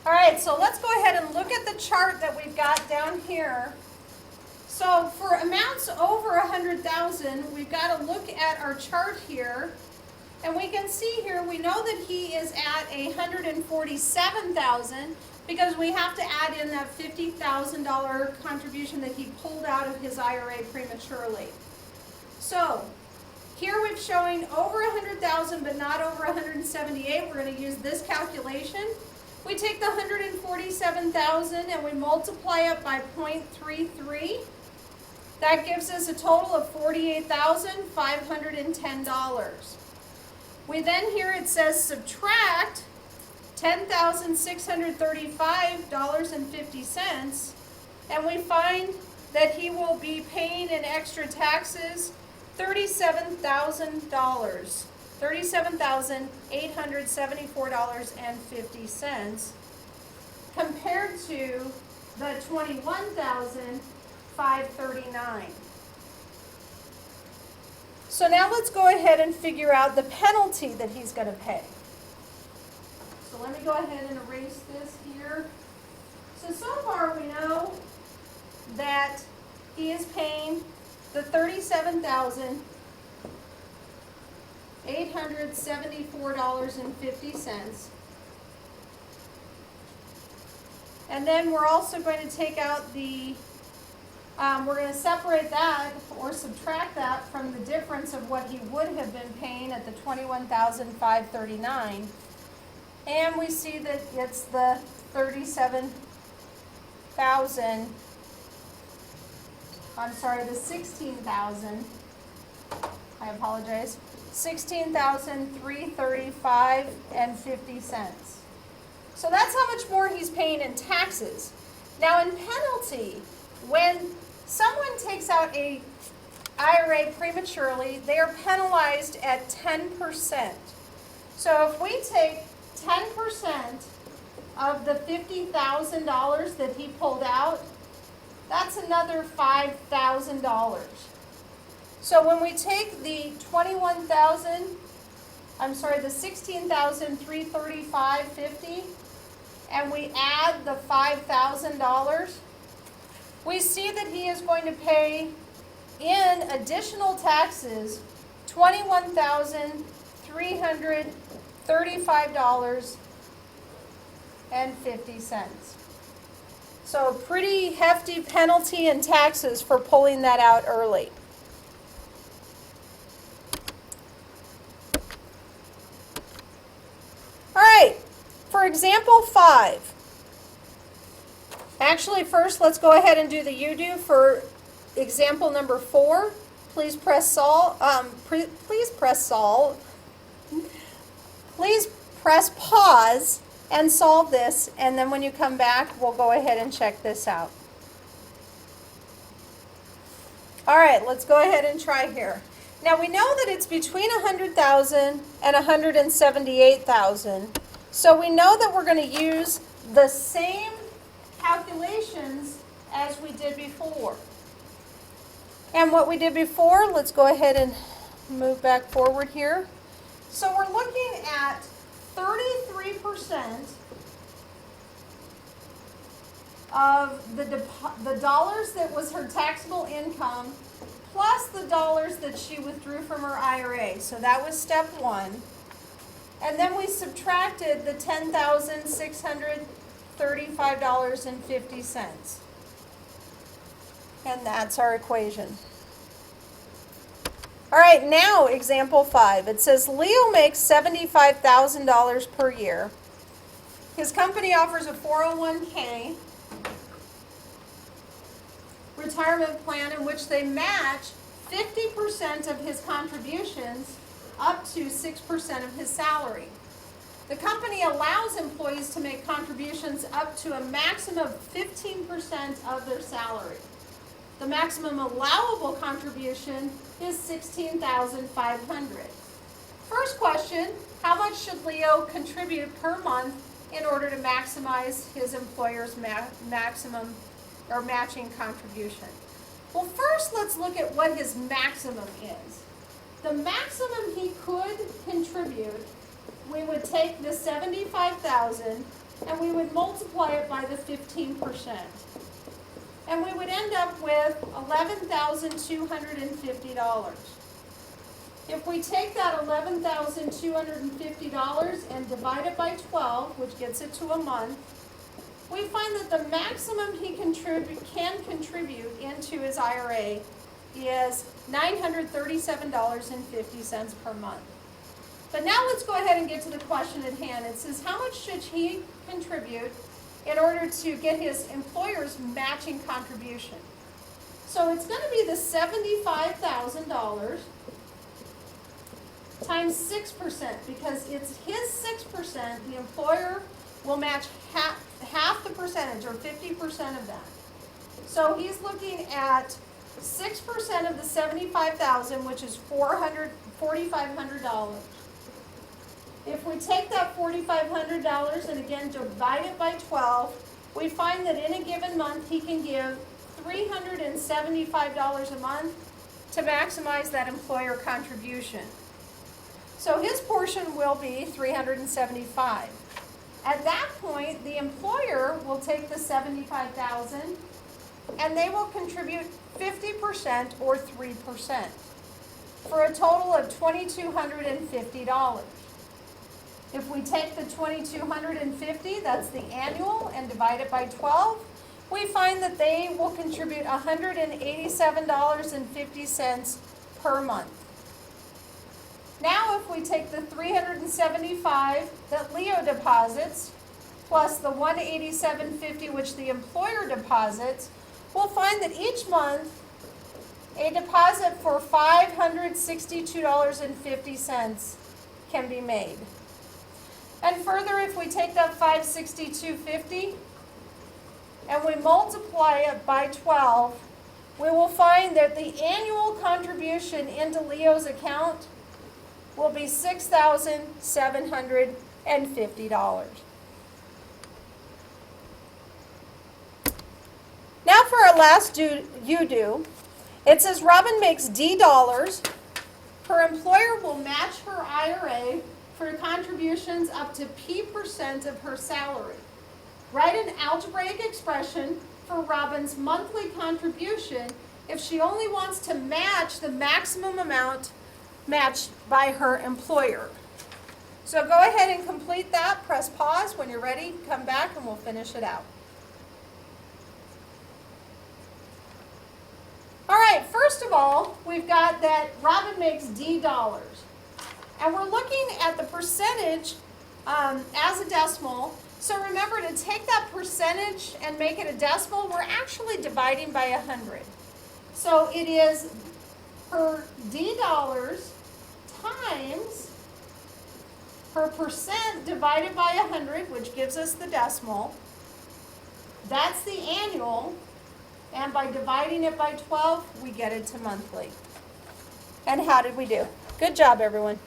All right, so let's go ahead and look at the chart that we've got down here. So for amounts over 100,000, we've got to look at our chart here. And we can see here, we know that he is at 147,000 because we have to add in that $50,000 contribution that he pulled out of his IRA prematurely. So here we're showing over 100,000 but not over 178. We're going to use this calculation. We take the 147,000 and we multiply it by 0.33. That gives us a total of $48,510. We then here it says subtract $10,635.50, and we find that he will be paying in extra taxes $37,000, $37,874.50, compared to the $21,539. So now let's go ahead and figure out the penalty that he's going to pay. So let me go ahead and erase this here. So far we know that he is paying the $37,874.50. And then we're also going to take out the we're going to separate that or subtract that from the difference of what he would have been paying at the $21,539. And we see that it's the the 16,000. I apologize. $16,335.50. So that's how much more he's paying in taxes. Now in penalty, when someone takes out a IRA prematurely, they are penalized at 10%. So if we take 10% of the $50,000 that he pulled out, that's another $5,000. So when we take the the $16,335.50, and we add the $5,000, we see that he is going to pay in additional taxes $21,335.50. So a pretty hefty penalty in taxes for pulling that out early. All right, for example 5. Actually, first, let's go ahead and do the you-do for example number 4. Please press pause and solve this, and then when you come back, we'll go ahead and check this out. All right, let's go ahead and try here. Now, we know that it's between 100,000 and 178,000, so we know that we're going to use the same calculations as we did before. And what we did before, let's go ahead and move back forward here. So we're looking at 33% of the dollars that was her taxable income plus the dollars that she withdrew from her IRA. So that was step 1. And then we subtracted the $10,635.50. And that's our equation. All right, now example 5. It says Leo makes $75,000 per year. His company offers a 401k retirement plan in which they match 50% of his contributions up to 6% of his salary. The company allows employees to make contributions up to a maximum of 15% of their salary. The maximum allowable contribution is $16,500. First question, how much should Leo contribute per month in order to maximize his employer's maximum or matching contribution? Well, first let's look at what his maximum is. The maximum he could contribute, we would take the $75,000 and we would multiply it by the 15%. And we would end up with $11,250. If we take that $11,250 and divide it by 12, which gets it to a month, we find that the maximum he can contribute into his IRA is $937.50 per month. But now let's go ahead and get to the question at hand. It says, how much should he contribute in order to get his employer's matching contribution? So it's going to be the $75,000 times 6%, because it's his 6%, the employer will match half the percentage, or 50% of that. So he's looking at 6% of the $75,000, which is $4,500. If we take that $4,500 and again divide it by 12, we find that in a given month he can give $375 a month to maximize that employer contribution. So his portion will be $375. At that point, the employer will take the $75,000 and they will contribute 50%, or 3%, for a total of $2,250. If we take the $2,250, that's the annual, and divide it by 12, we find that they will contribute $187.50 per month. Now if we take the $375 that Leo deposits, plus the $187.50 which the employer deposits, we'll find that each month a deposit for $562.50 can be made. And further, if we take that $562.50 and we multiply it by 12, we will find that the annual contribution into Leo's account will be $6,750. Now for our last you do. It says Robin makes D dollars. Her employer will match her IRA for contributions up to P% of her salary. Write an algebraic expression for Robin's monthly contribution if she only wants to match the maximum amount matched by her employer. So go ahead and complete that. Press pause. When you're ready, come back and we'll finish it out. All right, first of all, we've got that Robin makes D dollars. And we're looking at the percentage as a decimal. So remember, to take that percentage and make it a decimal, we're actually dividing by 100. So it is her D dollars times her percent divided by 100, which gives us the decimal. That's the annual. And by dividing it by 12, we get it to monthly. And how did we do? Good job, everyone.